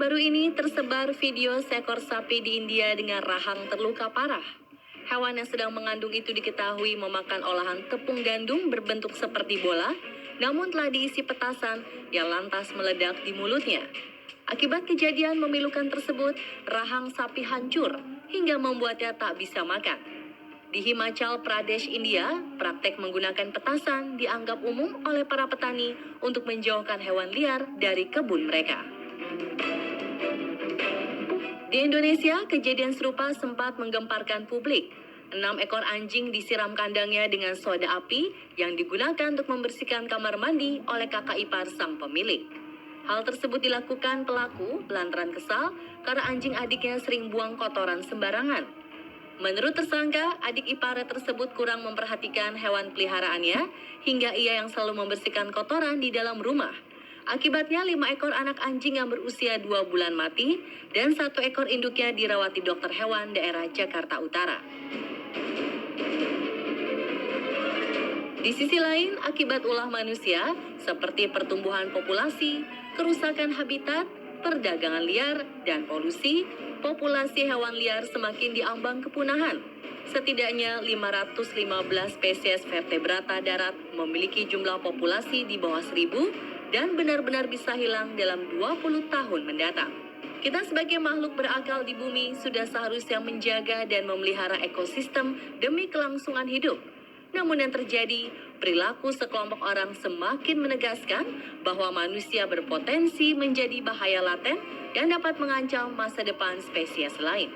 Baru-baru ini tersebar video seekor sapi di India dengan rahang terluka parah. Hewan yang sedang mengandung itu diketahui memakan olahan tepung gandum berbentuk seperti bola, namun telah diisi petasan yang lantas meledak di mulutnya. Akibat kejadian memilukan tersebut, rahang sapi hancur hingga membuatnya tak bisa makan. Di Himachal Pradesh, India, praktek menggunakan petasan dianggap umum oleh para petani untuk menjauhkan hewan liar dari kebun mereka. Di Indonesia, kejadian serupa sempat menggemparkan publik. 6 ekor anjing disiram kandangnya dengan soda api yang digunakan untuk membersihkan kamar mandi oleh kakak ipar sang pemilik. Hal tersebut dilakukan pelaku lantaran kesal karena anjing adiknya sering buang kotoran sembarangan. Menurut tersangka, adik iparnya tersebut kurang memperhatikan hewan peliharaannya hingga ia yang selalu membersihkan kotoran di dalam rumah. Akibatnya 5 ekor anak anjing yang berusia 2 bulan mati dan 1 ekor induknya dirawat di dokter hewan daerah Jakarta Utara. Di sisi lain, akibat ulah manusia seperti pertumbuhan populasi, kerusakan habitat, perdagangan liar, dan polusi, populasi hewan liar semakin diambang kepunahan. Setidaknya 515 spesies vertebrata darat memiliki jumlah populasi di bawah 1.000 dan benar-benar bisa hilang dalam 20 tahun mendatang. Kita sebagai makhluk berakal di bumi sudah seharusnya menjaga dan memelihara ekosistem demi kelangsungan hidup. Namun yang terjadi, perilaku sekelompok orang semakin menegaskan bahwa manusia berpotensi menjadi bahaya laten yang dapat mengancam masa depan spesies lain.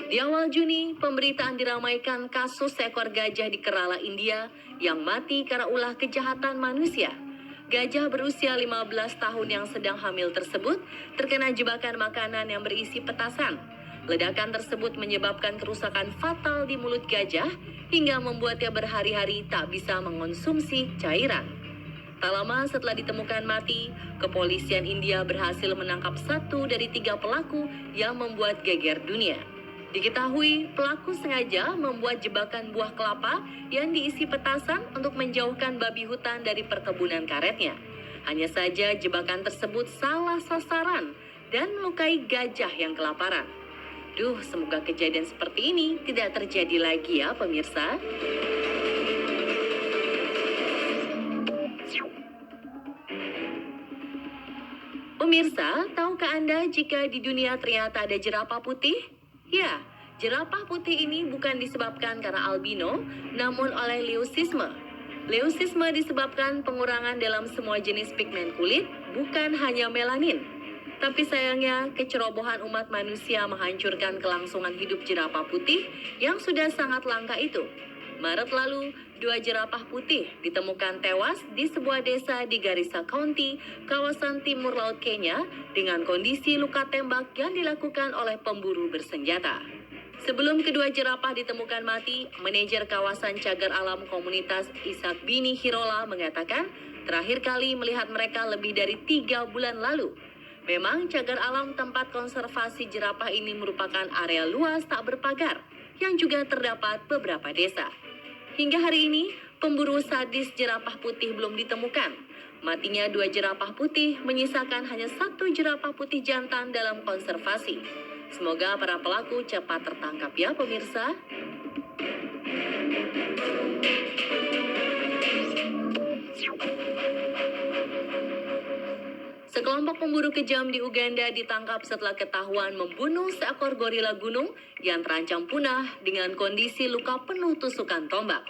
Di awal Juni, pemberitaan diramaikan kasus seekor gajah di Kerala, India yang mati karena ulah kejahatan manusia. Gajah berusia 15 tahun yang sedang hamil tersebut terkena jebakan makanan yang berisi petasan. Ledakan tersebut menyebabkan kerusakan fatal di mulut gajah hingga membuatnya berhari-hari tak bisa mengonsumsi cairan. Tak lama setelah ditemukan mati, kepolisian India berhasil menangkap 1 dari 3 pelaku yang membuat geger dunia. Diketahui pelaku sengaja membuat jebakan buah kelapa yang diisi petasan untuk menjauhkan babi hutan dari perkebunan karetnya. Hanya saja jebakan tersebut salah sasaran dan melukai gajah yang kelaparan. Semoga kejadian seperti ini tidak terjadi lagi ya pemirsa. Pemirsa, tahukah Anda jika di dunia ternyata ada jerapah putih? Ya, jerapah putih ini bukan disebabkan karena albino, namun oleh leucisme. Leucisme disebabkan pengurangan dalam semua jenis pigmen kulit, bukan hanya melanin. Tapi sayangnya, kecerobohan umat manusia menghancurkan kelangsungan hidup jerapah putih yang sudah sangat langka itu. Maret lalu, 2 jerapah putih ditemukan tewas di sebuah desa di Garissa County, kawasan timur laut Kenya, dengan kondisi luka tembak yang dilakukan oleh pemburu bersenjata. Sebelum kedua jerapah ditemukan mati, manajer kawasan cagar alam komunitas Isak Bini Hirola mengatakan terakhir kali melihat mereka lebih dari 3 bulan lalu. Memang cagar alam tempat konservasi jerapah ini merupakan area luas tak berpagar, yang juga terdapat beberapa desa. Hingga hari ini, pemburu sadis jerapah putih belum ditemukan. Matinya 2 jerapah putih menyisakan hanya 1 jerapah putih jantan dalam konservasi. Semoga para pelaku cepat tertangkap ya pemirsa. Sekelompok pemburu kejam di Uganda ditangkap setelah ketahuan membunuh seekor gorila gunung yang terancam punah dengan kondisi luka penuh tusukan tombak.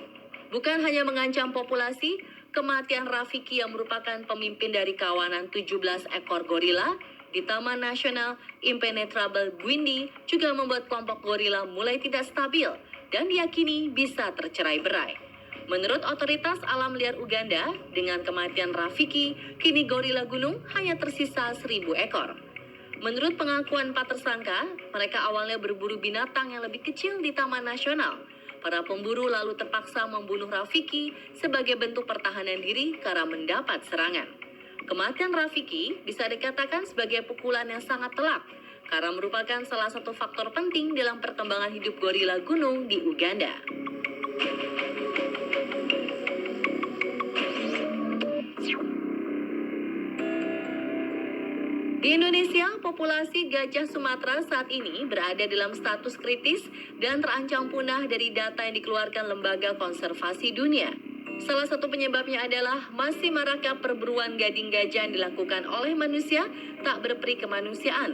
Bukan hanya mengancam populasi, kematian Rafiki yang merupakan pemimpin dari kawanan 17 ekor gorila di Taman Nasional Impenetrable Bwindi juga membuat kelompok gorila mulai tidak stabil dan diyakini bisa tercerai-berai. Menurut otoritas alam liar Uganda, dengan kematian Rafiki, kini gorila gunung hanya tersisa 1.000 ekor. Menurut pengakuan 4 tersangka, mereka awalnya berburu binatang yang lebih kecil di Taman Nasional. Para pemburu lalu terpaksa membunuh Rafiki sebagai bentuk pertahanan diri karena mendapat serangan. Kematian Rafiki bisa dikatakan sebagai pukulan yang sangat telak, karena merupakan salah satu faktor penting dalam perkembangan hidup gorila gunung di Uganda. Di Indonesia, populasi gajah Sumatera saat ini berada dalam status kritis dan terancam punah dari data yang dikeluarkan Lembaga Konservasi Dunia. Salah satu penyebabnya adalah masih maraknya perburuan gading gajah yang dilakukan oleh manusia tak berperi kemanusiaan.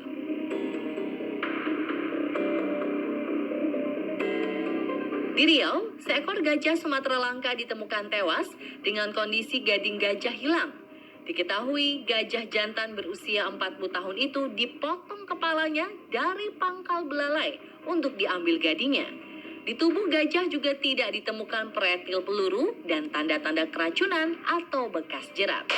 Di Riau, seekor gajah Sumatera langka ditemukan tewas dengan kondisi gading gajah hilang. Diketahui gajah jantan berusia 40 tahun itu dipotong kepalanya dari pangkal belalai untuk diambil gadingnya. Di tubuh gajah juga tidak ditemukan proyektil peluru dan tanda-tanda keracunan atau bekas jerat.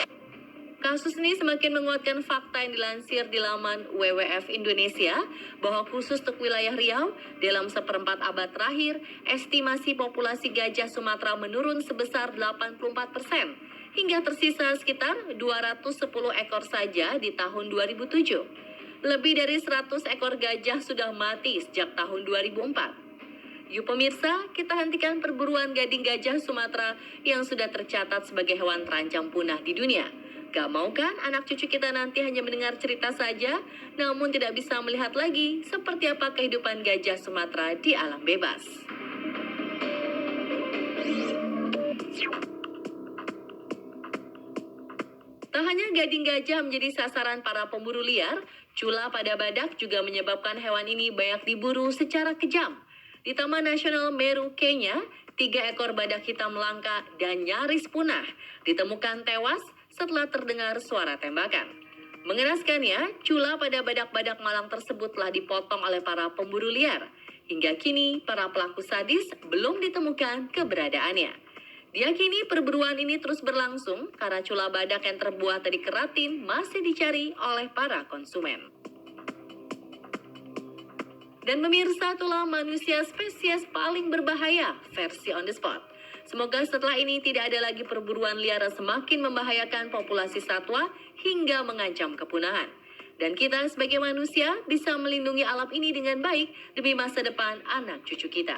Kasus ini semakin menguatkan fakta yang dilansir di laman WWF Indonesia bahwa khusus untuk wilayah Riau, dalam seperempat abad terakhir, estimasi populasi gajah Sumatera menurun sebesar 84%. Hingga tersisa sekitar 210 ekor saja di tahun 2007. Lebih dari 100 ekor gajah sudah mati sejak tahun 2004. Yuk pemirsa, kita hentikan perburuan gading gajah Sumatera yang sudah tercatat sebagai hewan terancam punah di dunia. Gak mau kan anak cucu kita nanti hanya mendengar cerita saja, namun tidak bisa melihat lagi seperti apa kehidupan gajah Sumatera di alam bebas. Tak hanya gading gajah menjadi sasaran para pemburu liar, cula pada badak juga menyebabkan hewan ini banyak diburu secara kejam. Di Taman Nasional Meru, Kenya, 3 ekor badak hitam langka dan nyaris punah ditemukan tewas setelah terdengar suara tembakan. Mengenaskannya, cula pada badak-badak malang tersebut telah dipotong oleh para pemburu liar. Hingga kini, para pelaku sadis belum ditemukan keberadaannya. Diyakini perburuan ini terus berlangsung karena cula badak yang terbuat dari keratin masih dicari oleh para konsumen. Dan pemirsa, itulah manusia spesies paling berbahaya versi On The Spot. Semoga setelah ini tidak ada lagi perburuan liar yang semakin membahayakan populasi satwa hingga mengancam kepunahan. Dan kita sebagai manusia bisa melindungi alam ini dengan baik demi masa depan anak cucu kita.